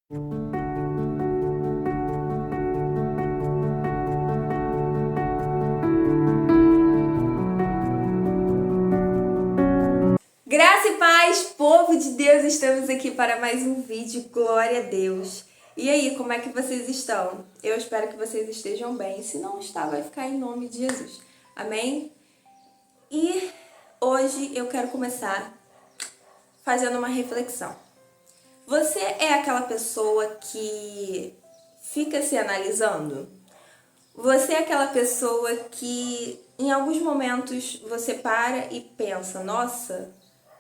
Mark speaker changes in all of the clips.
Speaker 1: Graça e paz, povo de Deus, estamos aqui para mais um vídeo, glória a Deus. E aí, como é que vocês estão? Eu espero que vocês estejam bem, se não está, vai ficar em nome de Jesus, amém? E hoje eu quero começar fazendo uma reflexão. Você é aquela pessoa que fica se analisando? Você é aquela pessoa que em alguns momentos você para e pensa, nossa,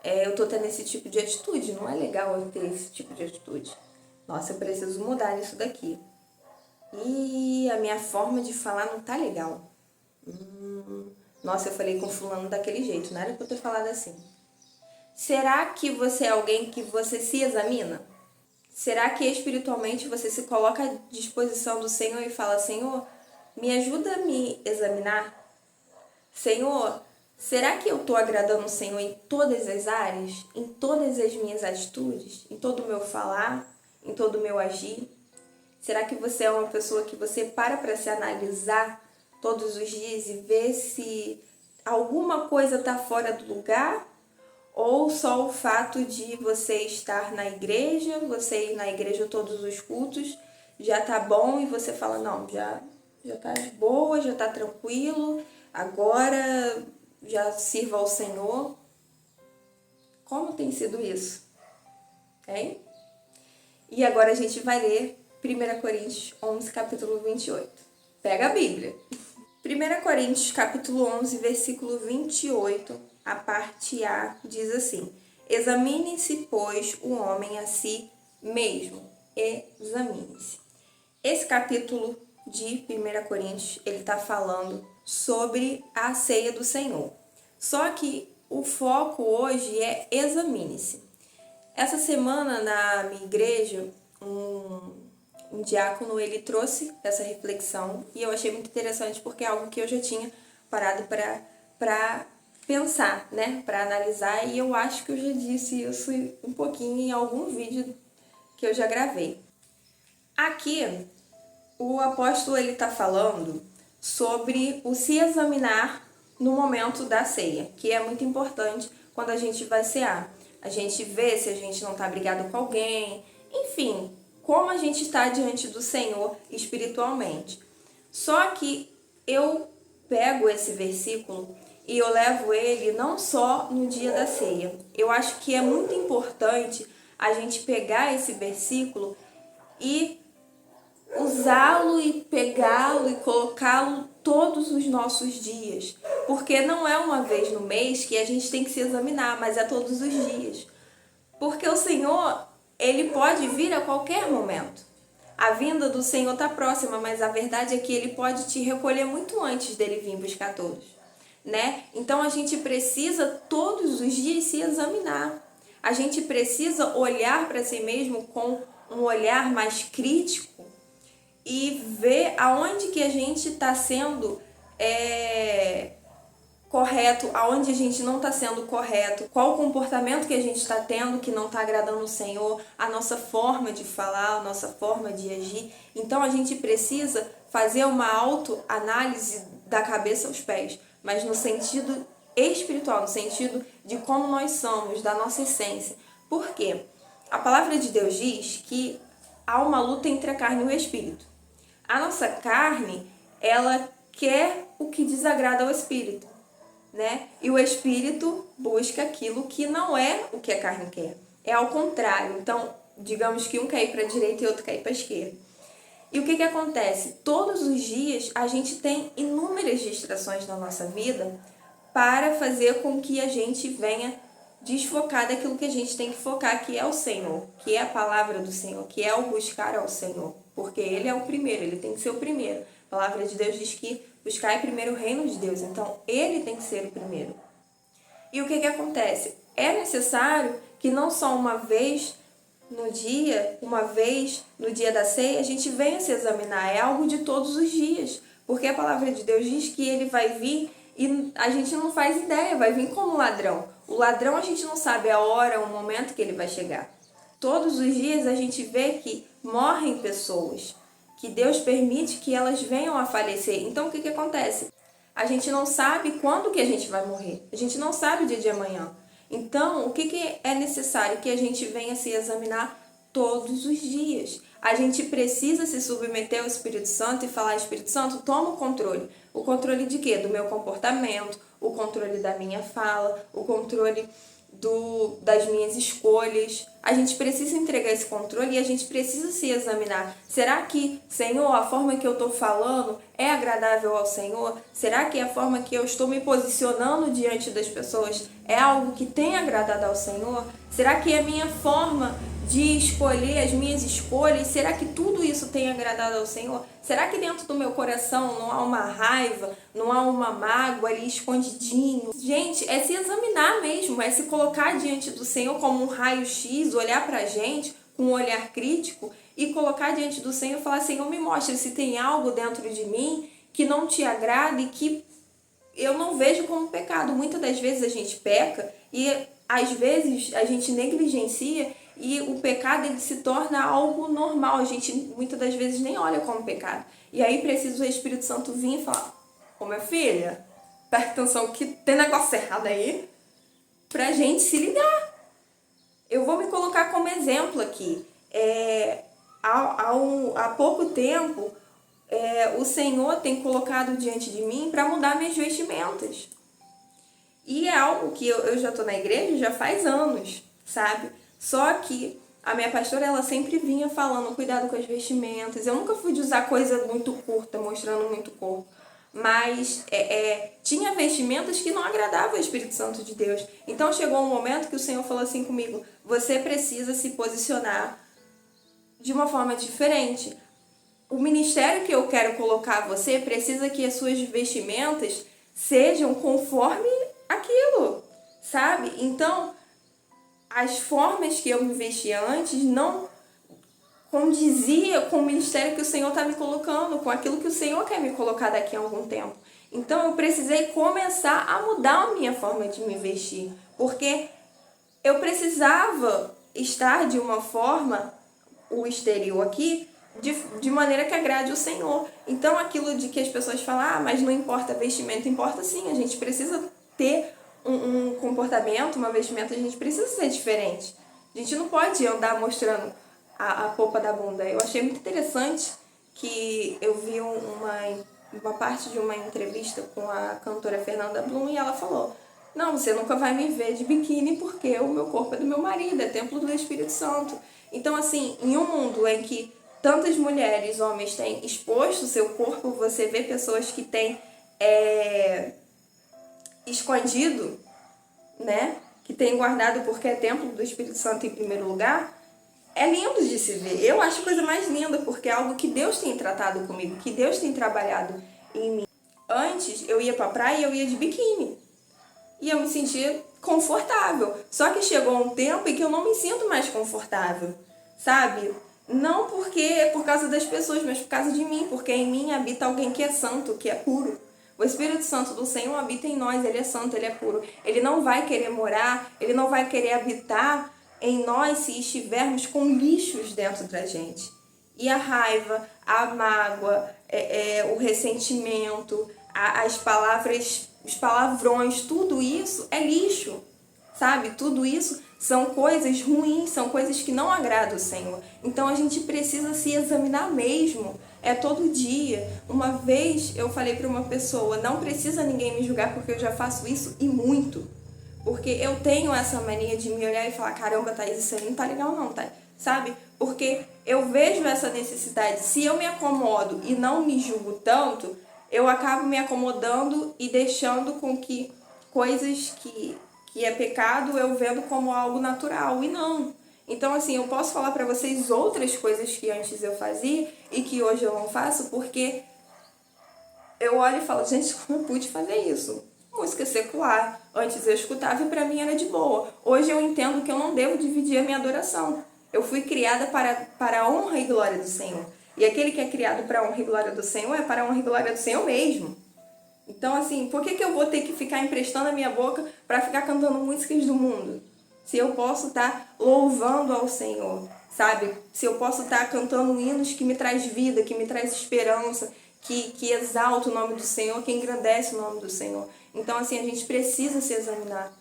Speaker 1: eu tô tendo esse tipo de atitude, não é legal eu ter esse tipo de atitude. Nossa, eu preciso mudar isso daqui. E a minha forma de falar não tá legal. Nossa, eu falei com fulano daquele jeito, não era pra eu ter falado assim. Será que você é alguém que você se examina? Será que espiritualmente você se coloca à disposição do Senhor e fala, Senhor, me ajuda a me examinar? Senhor, será que eu estou agradando o Senhor em todas as áreas? Em todas as minhas atitudes? Em todo o meu falar? Em todo o meu agir? Será que você é uma pessoa que você para se analisar todos os dias e ver se alguma coisa está fora do lugar? Ou só o fato de você estar na igreja, você ir na igreja todos os cultos, já tá bom e você fala, não, já tá boa, já tá tranquilo, agora já sirva ao Senhor. Como tem sido isso? Hein? E agora a gente vai ler 1 Coríntios 11, capítulo 28. Pega a Bíblia. 1 Coríntios, capítulo 11, versículo 28, a parte A, diz assim: examine-se, pois, o homem a si mesmo. Examine-se. Esse capítulo de 1 Coríntios, ele está falando sobre a ceia do Senhor. Só que o foco hoje é examine-se. Essa semana na minha igreja, um diácono, ele trouxe essa reflexão e eu achei muito interessante porque é algo que eu já tinha parado para pensar, né, para analisar, e eu acho que eu já disse isso um pouquinho em algum vídeo que eu já gravei. Aqui, o apóstolo ele está falando sobre o se examinar no momento da ceia, que é muito importante quando a gente vai cear. A gente vê se a gente não está brigado com alguém, enfim, como a gente está diante do Senhor espiritualmente. Só que eu pego esse versículo e eu levo ele não só no dia da ceia. Eu acho que é muito importante a gente pegar esse versículo e usá-lo e pegá-lo e colocá-lo todos os nossos dias. Porque não é uma vez no mês que a gente tem que se examinar, mas é todos os dias. Porque o Senhor, ele pode vir a qualquer momento. A vinda do Senhor está próxima, mas a verdade é que ele pode te recolher muito antes dele vir buscar todos, né? Então a gente precisa todos os dias se examinar. A gente precisa olhar para si mesmo com um olhar mais crítico e ver aonde que a gente está sendo correto, aonde a gente não está sendo correto, qual o comportamento que a gente está tendo que não está agradando o Senhor, a nossa forma de falar, a nossa forma de agir. Então a gente precisa fazer uma autoanálise da cabeça aos pés, mas no sentido espiritual, no sentido de como nós somos, da nossa essência. Por quê? A palavra de Deus diz que há uma luta entre a carne e o espírito. A nossa carne, ela quer o que desagrada ao espírito, né? E o espírito busca aquilo que não é o que a carne quer. É ao contrário. Então, digamos que um quer ir para a direita e outro quer ir para a esquerda. E o que acontece? Todos os dias a gente tem inúmeras distrações na nossa vida para fazer com que a gente venha desfocar daquilo que a gente tem que focar, que é o Senhor, que é a palavra do Senhor, que é o buscar ao Senhor, porque Ele é o primeiro, Ele tem que ser o primeiro. A palavra de Deus diz que buscar primeiro o reino de Deus, então Ele tem que ser o primeiro. E o que acontece? É necessário que não só uma vez no dia, uma vez no dia da ceia, a gente venha se examinar, é algo de todos os dias, porque a palavra de Deus diz que Ele vai vir e a gente não faz ideia, vai vir como ladrão. O ladrão a gente não sabe a hora, o momento que ele vai chegar. Todos os dias a gente vê que morrem pessoas, que Deus permite que elas venham a falecer. Então, o que acontece? A gente não sabe quando que a gente vai morrer. A gente não sabe o dia de amanhã. Então, o que é necessário? Que a gente venha se examinar todos os dias. A gente precisa se submeter ao Espírito Santo e falar: Espírito Santo, toma o controle. O controle de quê? Do meu comportamento, o controle da minha fala, o controle das minhas escolhas. A gente precisa entregar esse controle e a gente precisa se examinar. Será que, Senhor, a forma que eu estou falando é agradável ao Senhor? Será que a forma que eu estou me posicionando diante das pessoas é algo que tem agradado ao Senhor? Será que a minha forma de escolher as minhas escolhas, será que tudo isso tem agradado ao Senhor? Será que dentro do meu coração não há uma raiva, não há uma mágoa ali escondidinho? Gente, é se examinar mesmo, é se colocar diante do Senhor como um raio-x, olhar pra gente com um olhar crítico e colocar diante do Senhor e falar: Senhor, me mostra se tem algo dentro de mim que não te agrada e que eu não vejo como pecado. Muitas das vezes a gente peca e às vezes a gente negligencia e o pecado ele se torna algo normal. A gente muitas das vezes nem olha como pecado. E aí precisa o Espírito Santo vir e falar: ô minha filha, presta atenção que tem negócio errado aí, pra gente se ligar. Eu vou me colocar como exemplo aqui. Há pouco tempo, o Senhor tem colocado diante de mim para mudar minhas vestimentas. E é algo que eu já estou na igreja já faz anos, sabe? Só que a minha pastora, ela sempre vinha falando: cuidado com as vestimentas. Eu nunca fui de usar coisa muito curta, mostrando muito corpo. Mas tinha vestimentas que não agradavam ao Espírito Santo de Deus. Então chegou um momento que o Senhor falou assim comigo: você precisa se posicionar de uma forma diferente. O ministério que eu quero colocar você precisa que as suas vestimentas sejam conforme aquilo, sabe? Então, as formas que eu me vestia antes não condizia com o ministério que o Senhor está me colocando, com aquilo que o Senhor quer me colocar daqui a algum tempo. Então, eu precisei começar a mudar a minha forma de me vestir, porque eu precisava estar de uma forma, o exterior aqui, de maneira que agrade o Senhor. Então, aquilo de que as pessoas falam: mas não importa vestimento, importa sim. A gente precisa ter um comportamento, uma vestimenta, a gente precisa ser diferente. A gente não pode andar mostrando a polpa da bunda. Eu achei muito interessante que eu vi uma parte de uma entrevista com a cantora Fernanda Bloom e ela falou: não, você nunca vai me ver de biquíni porque o meu corpo é do meu marido, é templo do Espírito Santo. Então, assim, em um mundo em que tantas mulheres, homens têm exposto o seu corpo, você vê pessoas que têm escondido, né? Que têm guardado porque é templo do Espírito Santo em primeiro lugar. É lindo de se ver. Eu acho a coisa mais linda, porque é algo que Deus tem tratado comigo, que Deus tem trabalhado em mim. Antes, eu ia pra praia e eu ia de biquíni. E eu me sentia confortável. Só que chegou um tempo em que eu não me sinto mais confortável, sabe? Não porque por causa das pessoas, mas por causa de mim, porque em mim habita alguém que é santo, que é puro. O Espírito Santo do Senhor habita em nós, ele é santo, ele é puro. Ele não vai querer morar, ele não vai querer habitar em nós se estivermos com lixos dentro da gente. E a raiva, a mágoa, o ressentimento, as palavras, os palavrões, tudo isso é lixo, sabe? Tudo isso são coisas ruins, são coisas que não agradam o Senhor. Então a gente precisa se examinar mesmo, todo dia. Uma vez eu falei para uma pessoa: não precisa ninguém me julgar porque eu já faço isso e muito. Porque eu tenho essa mania de me olhar e falar: caramba, Thaís, isso aí não tá legal não, tá? Sabe? Porque eu vejo essa necessidade. Se eu me acomodo e não me julgo tanto, eu acabo me acomodando e deixando com que coisas que é pecado eu vendo como algo natural. E não. Então, assim, eu posso falar pra vocês outras coisas que antes eu fazia e que hoje eu não faço, porque eu olho e falo: gente, como eu pude fazer isso? Música secular. Antes eu escutava e pra mim era de boa. Hoje eu entendo que eu não devo dividir a minha adoração. Eu fui criada para a honra e glória do Senhor. E aquele que é criado para a honra e glória do Senhor é para a honra e glória do Senhor mesmo. Então, assim, por que eu vou ter que ficar emprestando a minha boca para ficar cantando músicas do mundo? Se eu posso estar louvando ao Senhor, sabe? Se eu posso estar cantando hinos que me traz vida, que me traz esperança, que exalta o nome do Senhor, que engrandece o nome do Senhor. Então, assim, a gente precisa se examinar.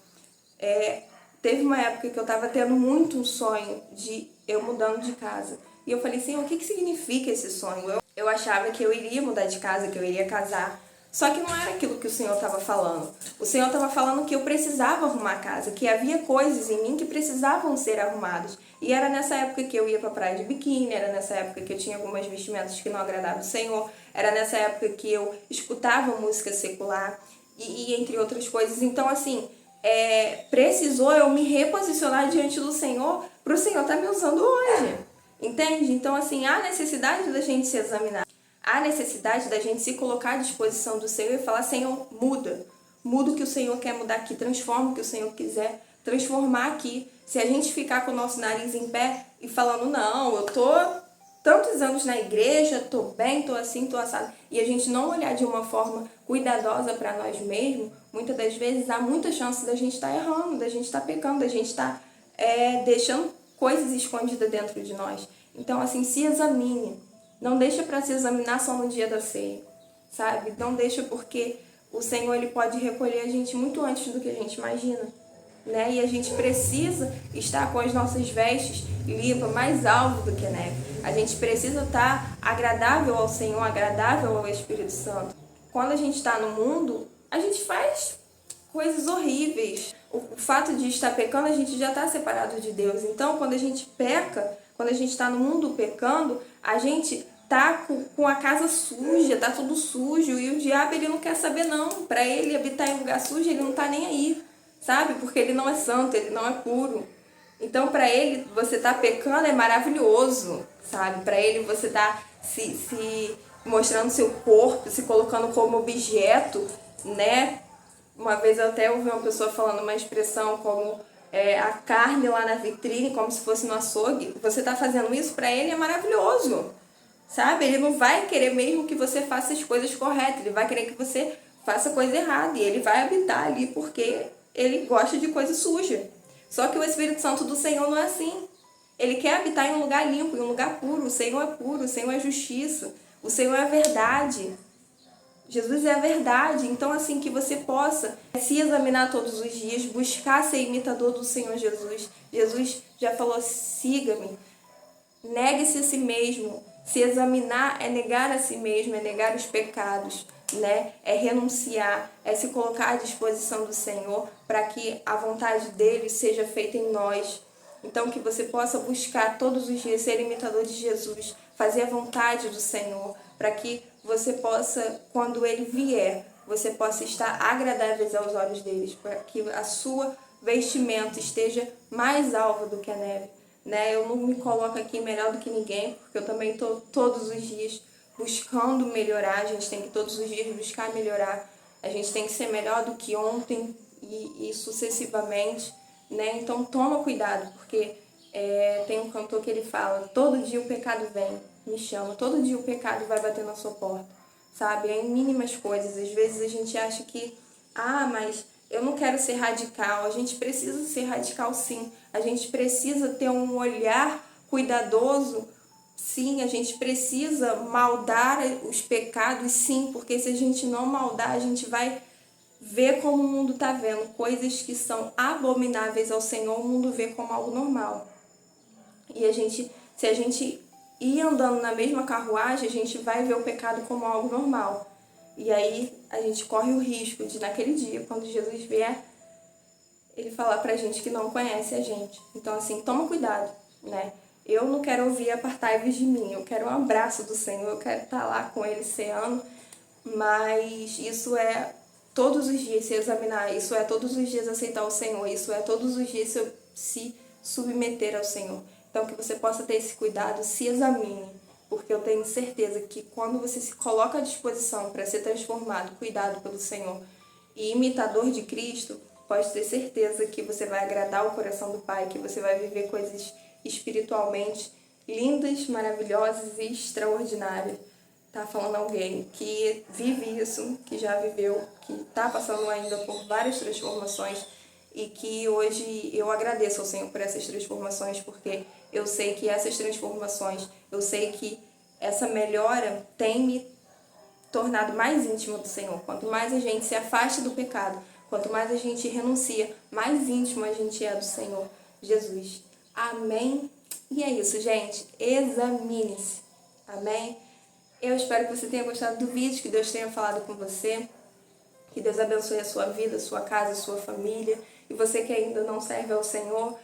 Speaker 1: Teve uma época que eu estava tendo muito um sonho de eu mudando de casa. E eu falei, Senhor, o que significa esse sonho? Eu achava que eu iria mudar de casa, que eu iria casar. Só que não era aquilo que o Senhor estava falando. O Senhor estava falando que eu precisava arrumar a casa, que havia coisas em mim que precisavam ser arrumadas. E era nessa época que eu ia para a praia de biquíni, era nessa época que eu tinha algumas vestimentas que não agradavam o Senhor, era nessa época que eu escutava música secular e entre outras coisas. Então, assim, precisou eu me reposicionar diante do Senhor para o Senhor estar me usando hoje. Entende? Então, assim, há necessidade da gente se examinar. Há necessidade da gente se colocar à disposição do Senhor e falar, Senhor, muda. Muda o que o Senhor quer mudar aqui. Transforma o que o Senhor quiser transformar aqui. Se a gente ficar com o nosso nariz em pé e falando, não, eu tô tantos anos na igreja, tô bem, tô assim, tô assado, e a gente não olhar de uma forma cuidadosa para nós mesmos, muitas das vezes há muita chance da gente estar errando, da gente estar pecando, da gente estar deixando coisas escondidas dentro de nós. Então, assim, se examine. Não deixa para se examinar só no dia da ceia, sabe? Não deixa, porque o Senhor ele pode recolher a gente muito antes do que a gente imagina, né? E a gente precisa estar com as nossas vestes limpas, mais alvo do que a neve. A gente precisa estar agradável ao Senhor, agradável ao Espírito Santo. Quando a gente está no mundo, a gente faz coisas horríveis. O fato de estar pecando, a gente já está separado de Deus. Então, quando a gente peca, quando a gente está no mundo pecando, a gente tá com a casa suja, tá tudo sujo, e o diabo ele não quer saber não. Para ele habitar em lugar sujo, ele não tá nem aí, sabe? Porque ele não é santo, ele não é puro. Então, para ele, você tá pecando é maravilhoso, sabe? Para ele, você tá se mostrando seu corpo, se colocando como objeto, né? Uma vez eu até ouvi uma pessoa falando uma expressão como a carne lá na vitrine, como se fosse no açougue. Você tá fazendo isso, para ele é maravilhoso, sabe? Ele não vai querer mesmo que você faça as coisas corretas, ele vai querer que você faça coisa errada, e ele vai habitar ali porque ele gosta de coisa suja. Só que o Espírito Santo do Senhor não é assim. Ele quer habitar em um lugar limpo, em um lugar puro. O Senhor é puro, o Senhor é justiça, o Senhor é a verdade. Jesus é a verdade. Então, assim, que você possa se examinar todos os dias, buscar ser imitador do Senhor Jesus. Jesus já falou, siga-me. Negue-se a si mesmo. Se examinar é negar a si mesmo, é negar os pecados, né? É renunciar, é se colocar à disposição do Senhor para que a vontade dele seja feita em nós. Então, que você possa buscar todos os dias ser imitador de Jesus, fazer a vontade do Senhor, para que você possa, quando ele vier, você possa estar agradáveis aos olhos deles, para que a sua vestimenta esteja mais alva do que a neve, né? Eu não me coloco aqui melhor do que ninguém, porque eu também estou todos os dias buscando melhorar. A gente tem que todos os dias buscar melhorar. A gente tem que ser melhor do que ontem e sucessivamente, né? Então toma cuidado, porque tem um cantor que ele fala, todo dia o pecado vem, me chama, todo dia o pecado vai bater na sua porta, sabe? É em mínimas coisas. Às vezes a gente acha que, mas eu não quero ser radical. A gente precisa ser radical, sim. A gente precisa ter um olhar cuidadoso, sim. A gente precisa maldar os pecados, sim. Porque se a gente não maldar, a gente vai ver como o mundo está vendo. Coisas que são abomináveis ao Senhor, o mundo vê como algo normal. E se a gente ir andando na mesma carruagem, a gente vai ver o pecado como algo normal. E aí a gente corre o risco de, naquele dia, quando Jesus vier, ele falar pra gente que não conhece a gente. Então, assim, toma cuidado, né? Eu não quero ouvir apartai-vos de mim, eu quero um abraço do Senhor, eu quero estar lá com ele ceando, mas isso é todos os dias se examinar, isso é todos os dias aceitar o Senhor, isso é todos os dias se submeter ao Senhor. Então, que você possa ter esse cuidado, se examine, porque eu tenho certeza que quando você se coloca à disposição para ser transformado, cuidado pelo Senhor e imitador de Cristo, pode ter certeza que você vai agradar o coração do Pai, que você vai viver coisas espiritualmente lindas, maravilhosas e extraordinárias. Tá falando alguém que vive isso, que já viveu, que está passando ainda por várias transformações e que hoje eu agradeço ao Senhor por essas transformações, porque Eu sei que essas transformações, eu sei que essa melhora tem me tornado mais íntimo do Senhor. Quanto mais a gente se afasta do pecado, quanto mais a gente renuncia, mais íntimo a gente é do Senhor Jesus. Amém? E é isso, gente. Examine-se. Amém? Eu espero que você tenha gostado do vídeo, que Deus tenha falado com você. Que Deus abençoe a sua vida, a sua casa, a sua família. E você que ainda não serve ao Senhor,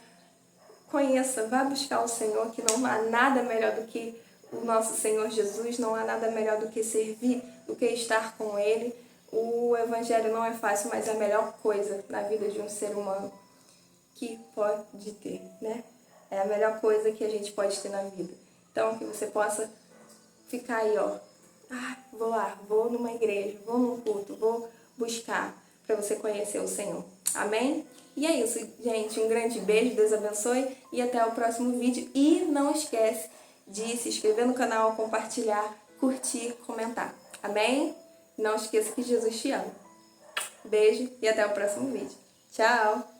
Speaker 1: conheça, vá buscar o Senhor, que não há nada melhor do que o nosso Senhor Jesus, não há nada melhor do que servir, do que estar com Ele. O Evangelho não é fácil, mas é a melhor coisa na vida de um ser humano que pode ter, né? É a melhor coisa que a gente pode ter na vida. Então, que você possa ficar aí, ó. Vou lá, vou numa igreja, vou num culto, vou buscar para você conhecer o Senhor. Amém? E é isso, gente. Um grande beijo, Deus abençoe e até o próximo vídeo. E não esquece de se inscrever no canal, compartilhar, curtir, comentar. Amém? Não esqueça que Jesus te ama. Beijo e até o próximo vídeo. Tchau!